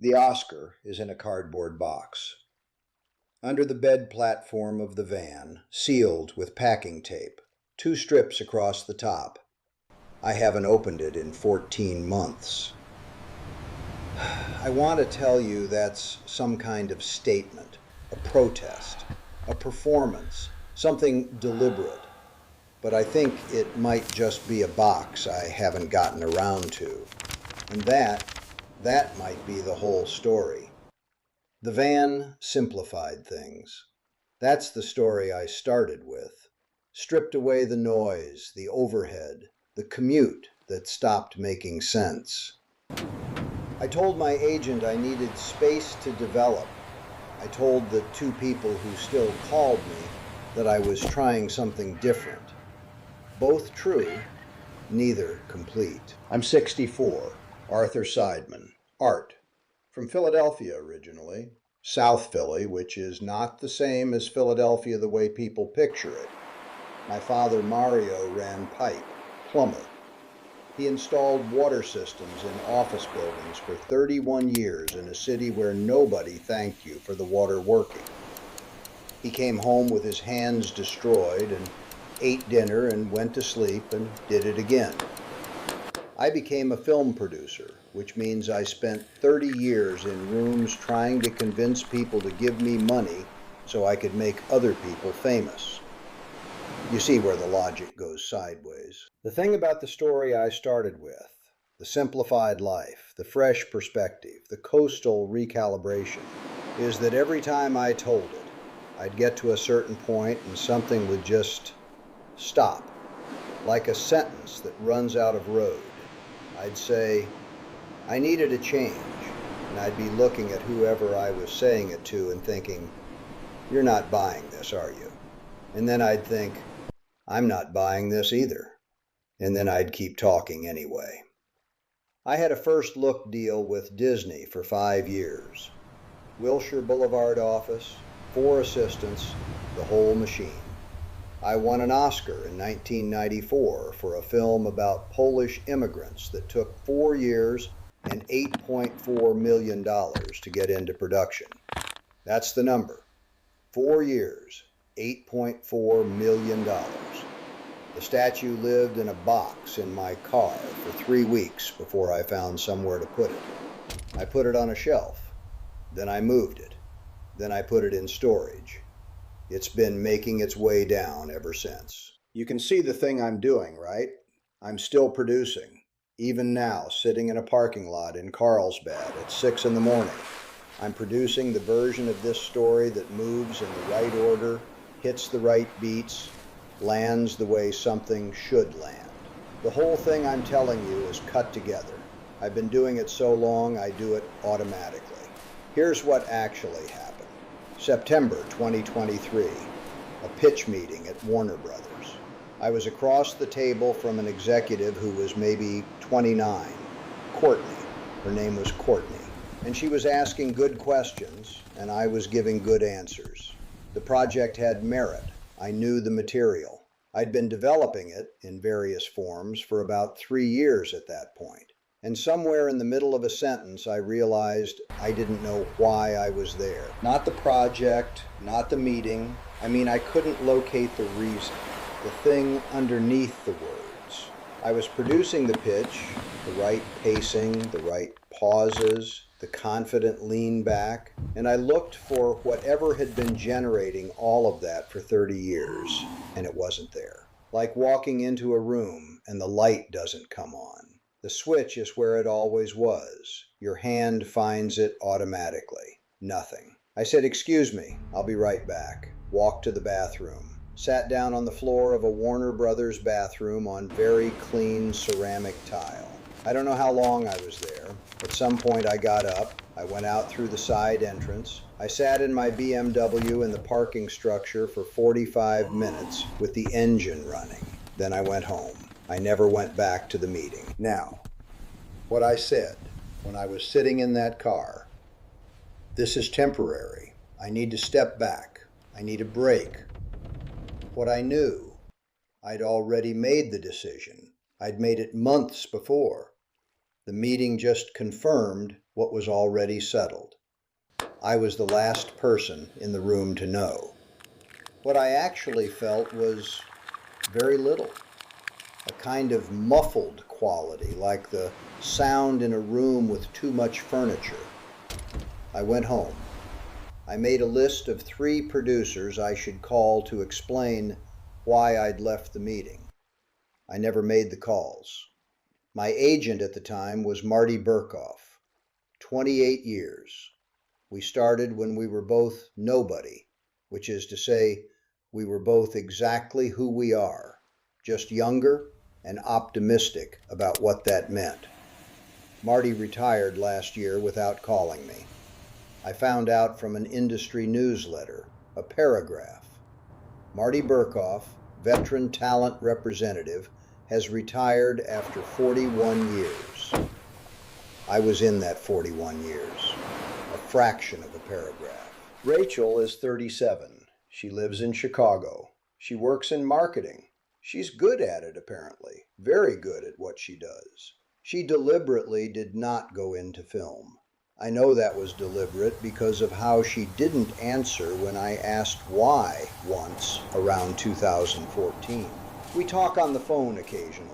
The Oscar is in a cardboard box. Under the bed platform of the van, sealed with packing tape, 2 strips across the top. I haven't opened it in 14 months. I want to tell you that's some kind of statement, a protest, a performance, something deliberate. But I think it might just be a box I haven't gotten around to. And that might be the whole story. The van simplified things. That's the story I started with. Stripped away the noise, the overhead, the commute that stopped making sense. I told my agent I needed space to develop. I told the 2 people who still called me that I was trying something different. Both true, neither complete. I'm 64, Arthur Seidman, art. From Philadelphia originally, South Philly, which is not the same as Philadelphia the way people picture it. My father Mario ran pipe, plumber. He installed water systems in office buildings for 31 years in a city where nobody thanked you for the water working. He came home with his hands destroyed and ate dinner and went to sleep and did it again. I became a film producer, which means I spent 30 years in rooms trying to convince people to give me money so I could make other people famous. You see where the logic goes sideways. The thing about the story I started with, the simplified life, the fresh perspective, the coastal recalibration, is that every time I told it, I'd get to a certain point and something would just stop, like a sentence that runs out of road. I'd say, I needed a change, and I'd be looking at whoever I was saying it to and thinking, you're not buying this, are you? And then I'd think, I'm not buying this either. And then I'd keep talking anyway. I had a first look deal with Disney for 5 years. Wilshire Boulevard office, 4 assistants, the whole machine. I won an Oscar in 1994 for a film about Polish immigrants that took 4 years and $8.4 million to get into production. That's the number. 4 years, $8.4 million. The statue lived in a box in my car for 3 weeks before I found somewhere to put it. I put it on a shelf. Then I moved it. Then I put it in storage. It's been making its way down ever since. You can see the thing I'm doing, right? I'm still producing. Even now, sitting in a parking lot in Carlsbad at 6 in the morning. I'm producing the version of this story that moves in the right order, hits the right beats, lands the way something should land. The whole thing I'm telling you is cut together. I've been doing it so long I do it automatically. Here's what actually happened. September 2023, a pitch meeting at Warner Brothers. I was across the table from an executive who was maybe 29, Courtney. Her name was Courtney. And she was asking good questions, and I was giving good answers. The project had merit. I knew the material. I'd been developing it in various forms for about 3 years at that point. And somewhere in the middle of a sentence, I realized I didn't know why I was there. Not the project, not the meeting. I couldn't locate the reason, the thing underneath the words. I was producing the pitch, the right pacing, the right pauses, the confident lean back, and I looked for whatever had been generating all of that for 30 years, and it wasn't there. Like walking into a room and the light doesn't come on. The switch is where it always was. Your hand finds it automatically. Nothing. I said, excuse me, I'll be right back. Walked to the bathroom. Sat down on the floor of a Warner Brothers bathroom on very clean ceramic tile. I don't know how long I was there. At some point I got up. I went out through the side entrance. I sat in my BMW in the parking structure for 45 minutes with the engine running. Then I went home. I never went back to the meeting. Now, what I said when I was sitting in that car, this is temporary. I need to step back. I need a break. What I knew, I'd already made the decision. I'd made it months before. The meeting just confirmed what was already settled. I was the last person in the room to know. What I actually felt was very little, a kind of muffled quality, like the sound in a room with too much furniture. I went home. I made a list of 3 producers I should call to explain why I'd left the meeting. I never made the calls. My agent at the time was Marty Burkhoff. 28 years. We started when we were both nobody, which is to say, we were both exactly who we are, just younger and optimistic about what that meant. Marty retired last year without calling me. I found out from an industry newsletter, a paragraph. Marty Burkhoff, veteran talent representative, has retired after 41 years. I was in that 41 years, a fraction of a paragraph. Rachel is 37. She lives in Chicago. She works in marketing. She's good at it, apparently, very good at what she does. She deliberately did not go into film. I know that was deliberate because of how she didn't answer when I asked why once around 2014. We talk on the phone occasionally.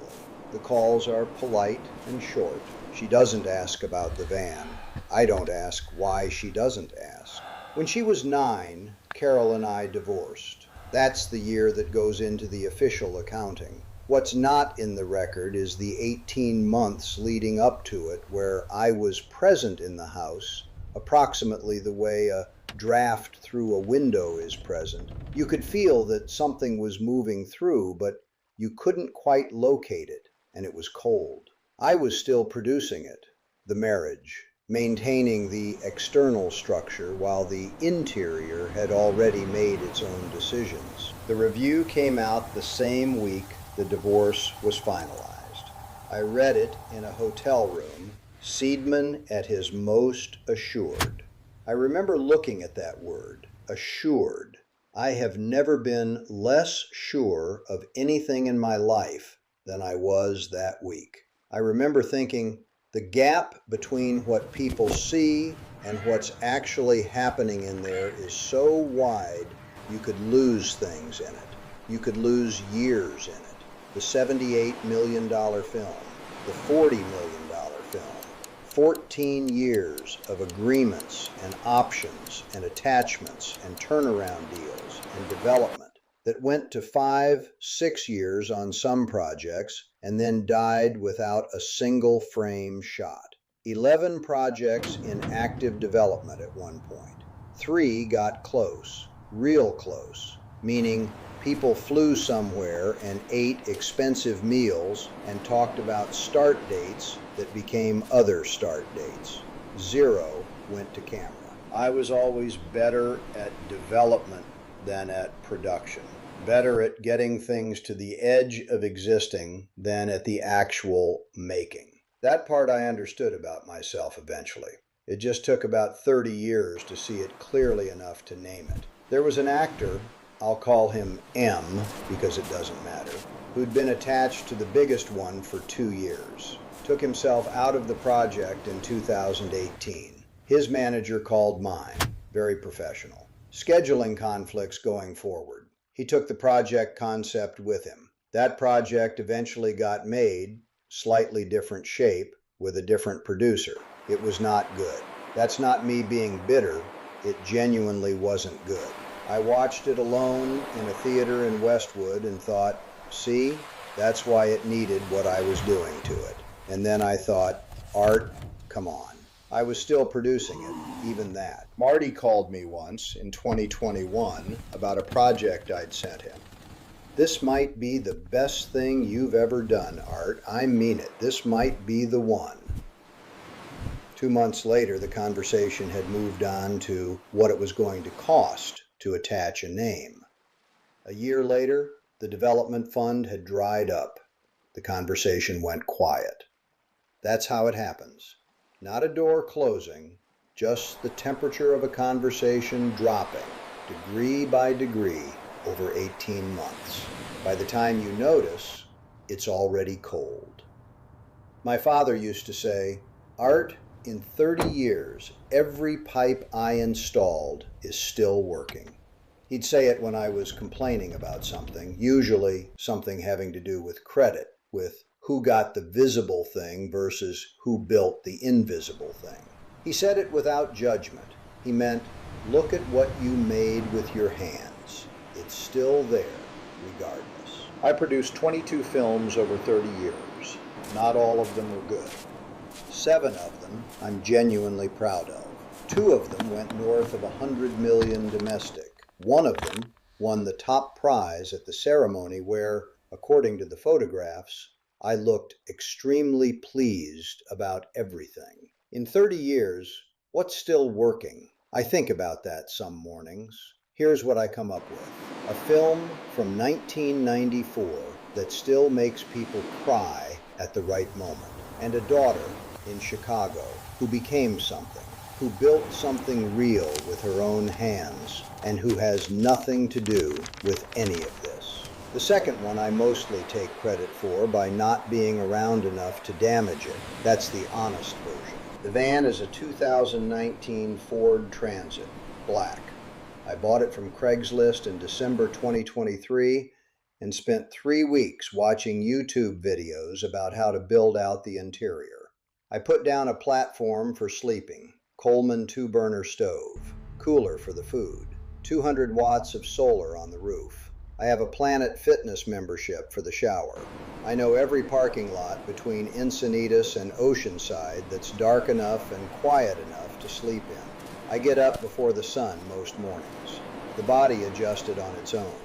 The calls are polite and short. She doesn't ask about the van. I don't ask why she doesn't ask. When she was 9, Carol and I divorced. That's the year that goes into the official accounting. What's not in the record is the 18 months leading up to it where I was present in the house, approximately the way a draft through a window is present. You could feel that something was moving through, but you couldn't quite locate it, and it was cold. I was still producing it, the marriage, maintaining the external structure while the interior had already made its own decisions. The review came out the same week the divorce was finalized. I read it in a hotel room, Seidman at his most assured. I remember looking at that word, assured. I have never been less sure of anything in my life than I was that week. I remember thinking, the gap between what people see and what's actually happening in there is so wide, you could lose things in it. You could lose years in it. The $78 million film, the $40 million film, 14 years of agreements and options and attachments and turnaround deals and development that went to 5, 6 years on some projects and then died without a single frame shot. 11 projects in active development at one point. 3 got close, real close, meaning people flew somewhere and ate expensive meals and talked about start dates that became other start dates. 0 went to camera. I was always better at development than at production. Better at getting things to the edge of existing than at the actual making. That part I understood about myself eventually. It just took about 30 years to see it clearly enough to name it. There was an actor, I'll call him M because it doesn't matter, who'd been attached to the biggest one for 2 years. Took himself out of the project in 2018. His manager called mine, very professional. Scheduling conflicts going forward. He took the project concept with him. That project eventually got made, slightly different shape, with a different producer. It was not good. That's not me being bitter. It genuinely wasn't good. I watched it alone in a theater in Westwood and thought, see, that's why it needed what I was doing to it. And then I thought, Art, come on. I was still producing it, even that. Marty called me once in 2021 about a project I'd sent him. This might be the best thing you've ever done, Art. I mean it. This might be the one. 2 months later, the conversation had moved on to what it was going to cost to attach a name. A year later, the development fund had dried up. The conversation went quiet. That's how it happens. Not a door closing, just the temperature of a conversation dropping, degree by degree, over 18 months. By the time you notice, it's already cold. My father used to say, Art In 30 years, every pipe I installed is still working. He'd say it when I was complaining about something, usually something having to do with credit, with who got the visible thing versus who built the invisible thing. He said it without judgment. He meant, look at what you made with your hands. It's still there, regardless. I produced 22 films over 30 years. Not all of them were good. 7 of them I'm genuinely proud of. 2 of them went north of 100 million domestic. 1 of them won the top prize at the ceremony where, according to the photographs, I looked extremely pleased about everything. In 30 years, what's still working? I think about that some mornings. Here's what I come up with. A film from 1994 that still makes people cry at the right moment. And a daughter in Chicago who became something, who built something real with her own hands, and who has nothing to do with any of this. The second one I mostly take credit for by not being around enough to damage it. That's the honest version. The van is a 2019 Ford Transit, black. I bought it from Craigslist in December 2023 and spent 3 weeks watching YouTube videos about how to build out the interior. I put down a platform for sleeping, Coleman 2-burner stove, cooler for the food, 200 watts of solar on the roof. I have a Planet Fitness membership for the shower. I know every parking lot between Encinitas and Oceanside that's dark enough and quiet enough to sleep in. I get up before the sun most mornings. The body adjusted on its own.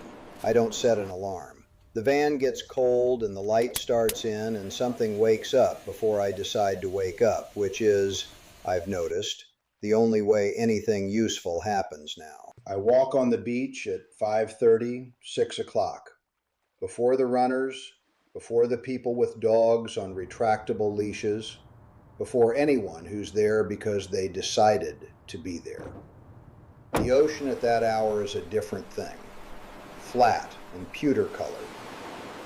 I don't set an alarm. The van gets cold and the light starts in and something wakes up before I decide to wake up, which is, I've noticed, the only way anything useful happens now. I walk on the beach at 5:30, 6 o'clock. Before the runners, before the people with dogs on retractable leashes, before anyone who's there because they decided to be there. The ocean at that hour is a different thing. Flat and pewter-colored.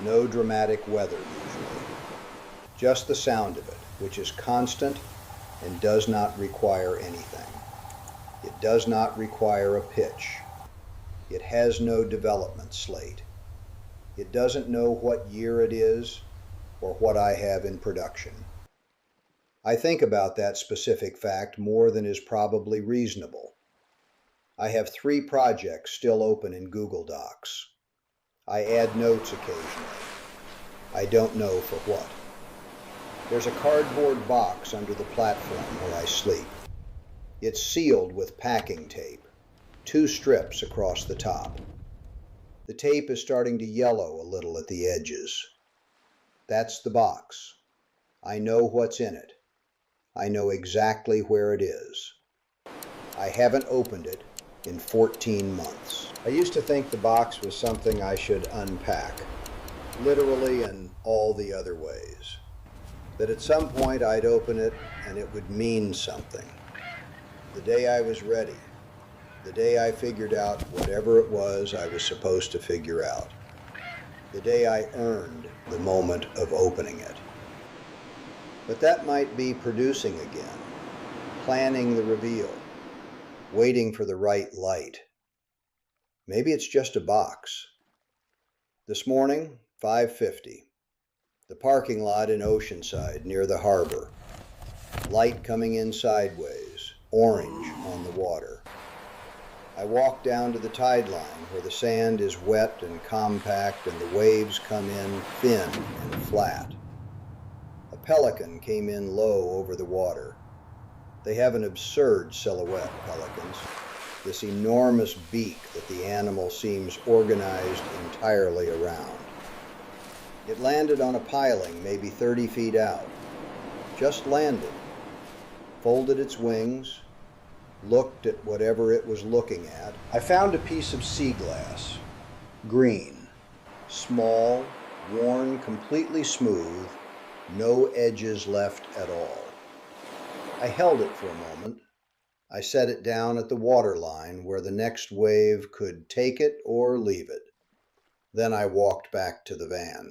No dramatic weather usually. Just the sound of it, which is constant and does not require anything. It does not require a pitch. It has no development slate. It doesn't know what year it is or what I have in production. I think about that specific fact more than is probably reasonable. I have 3 projects still open in Google Docs. I add notes occasionally. I don't know for what. There's a cardboard box under the platform where I sleep. It's sealed with packing tape, 2 strips across the top. The tape is starting to yellow a little at the edges. That's the box. I know what's in it. I know exactly where it is. I haven't opened it in 14 months. I used to think the box was something I should unpack, literally and all the other ways. That at some point I'd open it and it would mean something. The day I was ready, the day I figured out whatever it was I was supposed to figure out, the day I earned the moment of opening it. But that might be producing again, planning the reveal, waiting for the right light. Maybe it's just a box. This morning, 5:50. The parking lot in Oceanside near the harbor. Light coming in sideways, orange on the water. I walk down to the tide line where the sand is wet and compact and the waves come in thin and flat. A pelican came in low over the water. They have an absurd silhouette, pelicans. This enormous beak that the animal seems organized entirely around. It landed on a piling maybe 30 feet out. Just landed. Folded its wings. Looked at whatever it was looking at. I found a piece of sea glass. Green. Small. Worn completely smooth. No edges left at all. I held it for a moment. I set it down at the waterline where the next wave could take it or leave it. Then I walked back to the van.